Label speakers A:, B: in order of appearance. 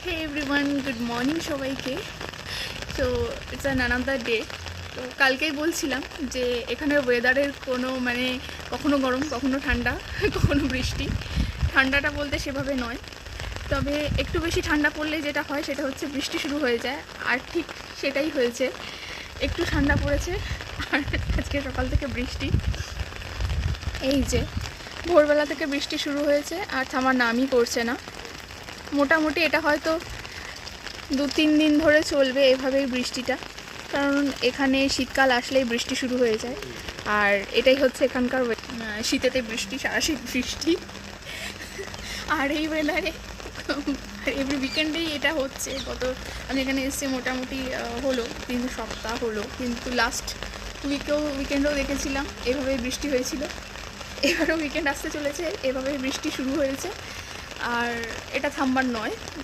A: হে everyone, good morning সবাইকে। তো it's an another day. তো কালকেই বলছিলাম যে এখানের ওয়েদারের কোনো কখনো গরম, কখনো ঠান্ডা, কখনো বৃষ্টি। ঠান্ডাটা বলতে সেভাবে নয়, তবে একটু বেশি ঠান্ডা পড়লে যেটা হয় সেটা হচ্ছে বৃষ্টি শুরু হয়ে যায়। আর ঠিক সেটাই হয়েছে, একটু ঠান্ডা পড়েছে আর আজকে সকাল থেকে বৃষ্টি। এই যে ভোরবেলা থেকে বৃষ্টি শুরু হয়েছে আর থামার নামই করছে না। মোটামুটি এটা হয়তো 2-3 দিন ধরে চলবে এভাবেই বৃষ্টিটা, কারণ এখানে শীতকাল আসলেই বৃষ্টি শুরু হয়ে যায়। আর এটাই হচ্ছে এখানকার শীতেতে বৃষ্টি, সারা শীত বৃষ্টি। আর এই ওয়েদারে এভরি উইকেন্ডেই এটা হচ্ছে। আমি এখানে এসেছি মোটামুটি হলো 3 সপ্তাহ হলো, কিন্তু লাস্ট উইকেন্ডেও দেখেছিলাম এভাবেই বৃষ্টি হয়েছিল। এবারও উইকেন্ড আসতে চলেছে, এভাবেই বৃষ্টি শুরু হয়েছে। আর এটা থামবার নয়,